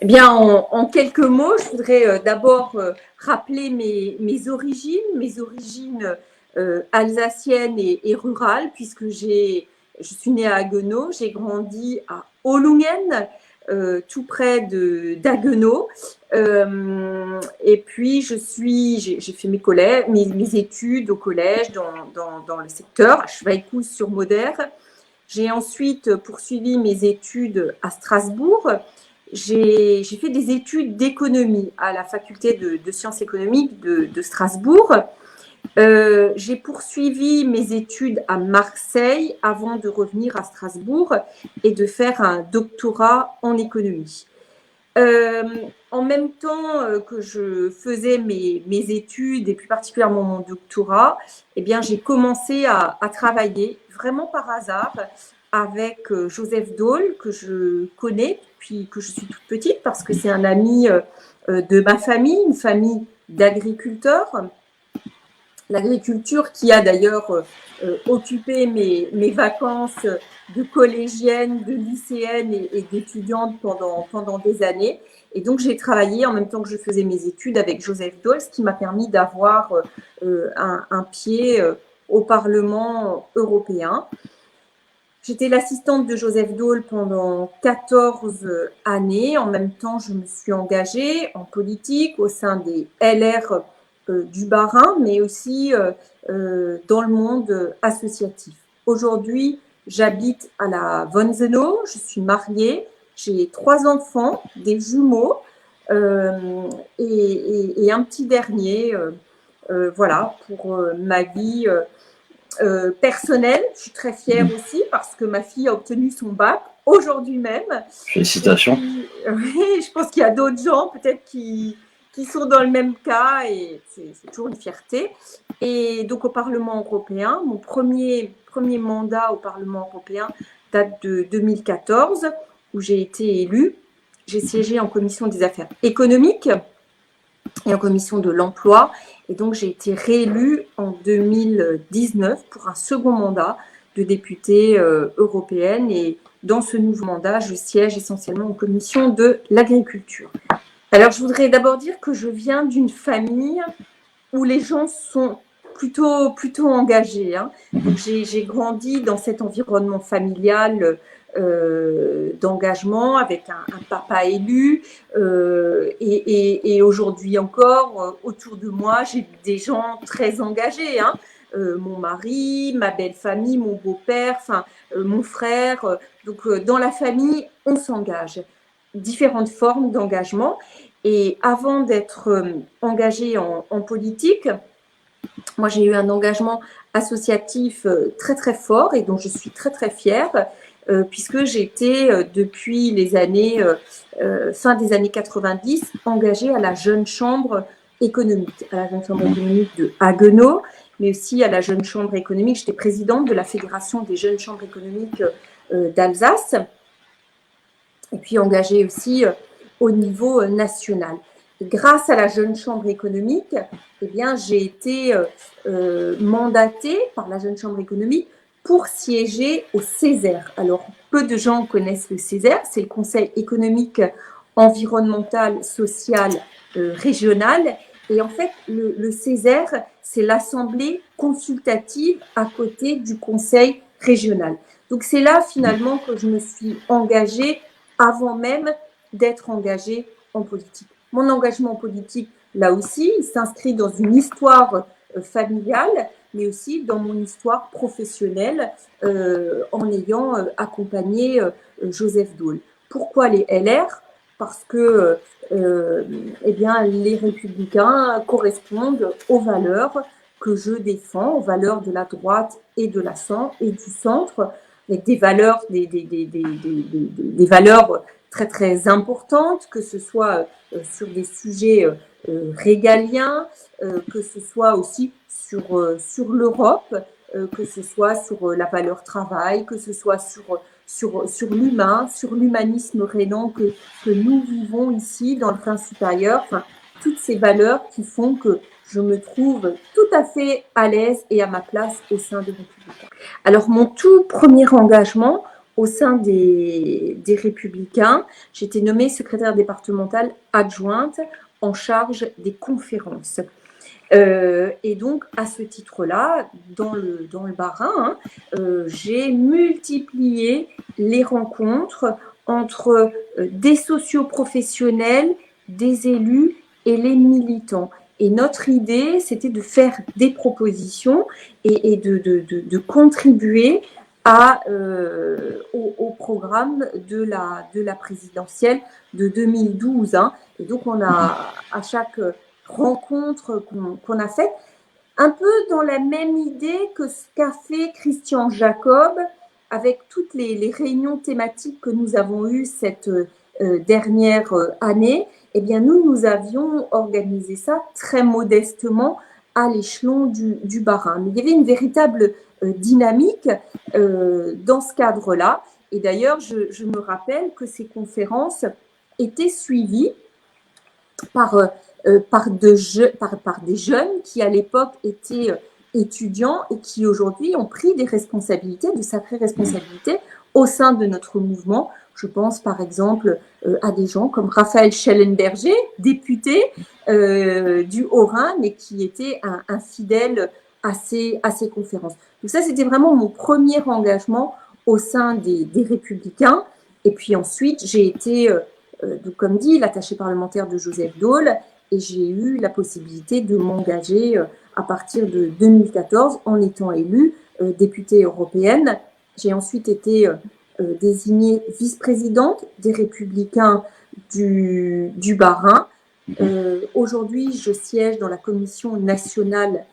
Eh bien, en quelques mots, je voudrais d'abord rappeler mes origines alsaciennes et rurales, puisque je suis née à Haguenau, j'ai grandi à Ohlungen, tout près d'Haguenau. Et puis, j'ai fait mes études au collège dans le secteur, à Schweighouse-sur-Moder. J'ai ensuite poursuivi mes études à Strasbourg. J'ai fait des études d'économie à la faculté de sciences économiques de Strasbourg. J'ai poursuivi mes études à Marseille avant de revenir à Strasbourg et de faire un doctorat en économie. Euh, En même temps que je faisais mes études et plus particulièrement mon doctorat, eh bien, j'ai commencé à travailler vraiment par hasard avec Joseph Daul, que je connais depuis que je suis toute petite parce que c'est un ami de ma famille, une famille d'agriculteurs. L'agriculture qui a d'ailleurs occupé mes vacances de collégienne, de lycéenne et d'étudiante pendant des années. Et donc, j'ai travaillé en même temps que je faisais mes études avec Joseph Daul, ce qui m'a permis d'avoir un pied au Parlement européen. J'étais l'assistante de Joseph Daul pendant 14 années. En même temps, je me suis engagée en politique au sein des LR du Bas-Rhin, mais aussi dans le monde associatif. Aujourd'hui, j'habite à la Wonsenau, je suis mariée, j'ai 3 enfants, des jumeaux et un petit dernier. Voilà, pour ma vie personnelle. Je suis très fière aussi parce que ma fille a obtenu son bac aujourd'hui même. Félicitations. Puis, oui, je pense qu'il y a d'autres gens peut-être qui sont dans le même cas et c'est toujours une fierté. Et donc au Parlement européen, mon premier mandat au Parlement européen date de 2014 où j'ai été élue. J'ai siégé en commission des affaires économiques et en commission de l'emploi. Et donc, j'ai été réélue en 2019 pour un second mandat de députée européenne. Et dans ce nouveau mandat, je siège essentiellement en commission de l'agriculture. Alors, je voudrais d'abord dire que je viens d'une famille où les gens sont plutôt engagés. Hein. Donc, j'ai grandi dans cet environnement familial d'engagement avec un papa élu et aujourd'hui encore autour de moi j'ai des gens très engagés. Hein. Mon mari, ma belle famille, mon beau-père, mon frère. Donc dans la famille on s'engage. Différentes formes d'engagement. Et avant d'être engagée en politique, moi, j'ai eu un engagement associatif très, très fort et dont je suis très, très fière, puisque j'étais, depuis les années, fin des années 90, engagée à la Jeune Chambre économique, à la Jeune Chambre économique de Haguenau, mais aussi à la Jeune Chambre économique. J'étais présidente de la Fédération des Jeunes Chambres économiques d'Alsace, et puis engagée aussi au niveau national. Et grâce à la Jeune Chambre économique, eh bien, j'ai été mandatée par la Jeune Chambre économique pour siéger au Césaire. Alors, peu de gens connaissent le Césaire, c'est le Conseil économique, environnemental, social, régional. Et en fait, le Césaire, c'est l'assemblée consultative à côté du Conseil régional. Donc, c'est là finalement que je me suis engagée avant même d'être engagée en politique. Mon engagement politique, là aussi, il s'inscrit dans une histoire familiale, mais aussi dans mon histoire professionnelle en ayant accompagné Joseph Daul. Pourquoi les LR? Parce que eh bien, les républicains correspondent aux valeurs que je défends, aux valeurs de la droite et de et du centre, avec des valeurs, des valeurs très très importantes, que ce soit sur des sujets régaliens, que ce soit aussi sur l'Europe, que ce soit sur la valeur travail, que ce soit sur l'humain, sur l'humanisme rénan que nous vivons ici dans le Rhin supérieur. Enfin, toutes ces valeurs qui font que je me trouve tout à fait à l'aise et à ma place au sein de Républicains. Alors, mon tout premier engagement au sein des Républicains, j'ai été nommée secrétaire départementale adjointe en charge des conférences. Et donc, à ce titre-là, dans le Bas-Rhin, j'ai multiplié les rencontres entre des socioprofessionnels, des élus et les militants. Et notre idée, c'était de faire des propositions et de contribuer au programme de la présidentielle de 2012. Hein. Et donc, on a à chaque rencontre qu'on a faite, un peu dans la même idée que ce qu'a fait Christian Jacob avec toutes les réunions thématiques que nous avons eues cette dernière année. Eh bien, nous avions organisé ça très modestement à l'échelon du Bas-Rhin. Mais il y avait une véritable dynamique dans ce cadre-là. Et d'ailleurs, je me rappelle que ces conférences étaient suivies par des jeunes qui, à l'époque, étaient étudiants et qui, aujourd'hui, ont pris des responsabilités, de sacrées responsabilités au sein de notre mouvement. Je pense, par exemple, à des gens comme Raphaël Schellenberger, député du Haut-Rhin, mais qui était un fidèle à ces conférences. Donc ça, c'était vraiment mon premier engagement au sein des Républicains. Et puis ensuite, j'ai été donc, comme dit, l'attaché parlementaire de Joseph Daul, et j'ai eu la possibilité de m'engager à partir de 2014 en étant élue députée européenne. J'ai ensuite été désignée vice-présidente des Républicains du Bas-Rhin. Aujourd'hui, je siège dans la commission nationale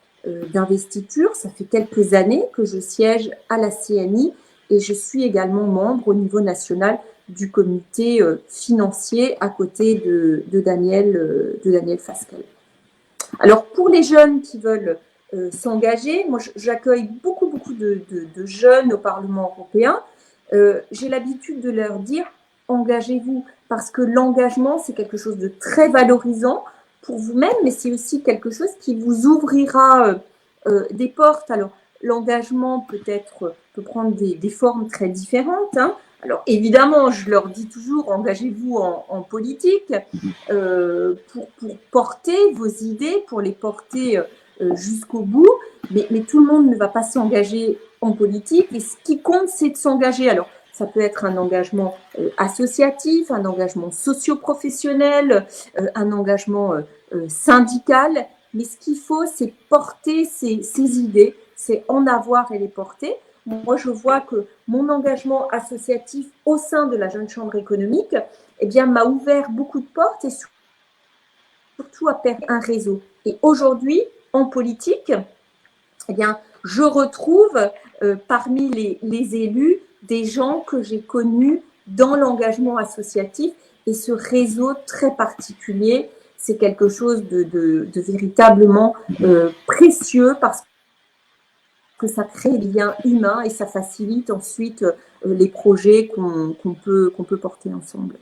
d'investiture. Ça fait quelques années que je siège à la CNI et je suis également membre au niveau national du comité financier à côté de Daniel Fasquelle. Alors, pour les jeunes qui veulent s'engager, moi, j'accueille beaucoup de jeunes au Parlement européen. J'ai l'habitude de leur dire, engagez-vous, parce que l'engagement, c'est quelque chose de très valorisant pour vous-même, mais c'est aussi quelque chose qui vous ouvrira des portes. Alors, l'engagement peut prendre des formes très différentes, hein. Alors, évidemment, je leur dis toujours, engagez-vous en politique pour porter vos idées, pour les porter jusqu'au bout. Mais tout le monde ne va pas s'engager en politique. Et ce qui compte, c'est de s'engager. Alors, ça peut être un engagement associatif, un engagement socio-professionnel, un engagement syndical. Mais ce qu'il faut, c'est porter ces idées, c'est en avoir et les porter. Moi, je vois que mon engagement associatif au sein de la Jeune Chambre économique eh bien, m'a ouvert beaucoup de portes et surtout à perdre un réseau. Et aujourd'hui, en politique, eh bien, je retrouve parmi les élus des gens que j'ai connus dans l'engagement associatif et ce réseau très particulier, c'est quelque chose de véritablement précieux parce que ça crée des liens humains et ça facilite ensuite les projets qu'on peut porter ensemble.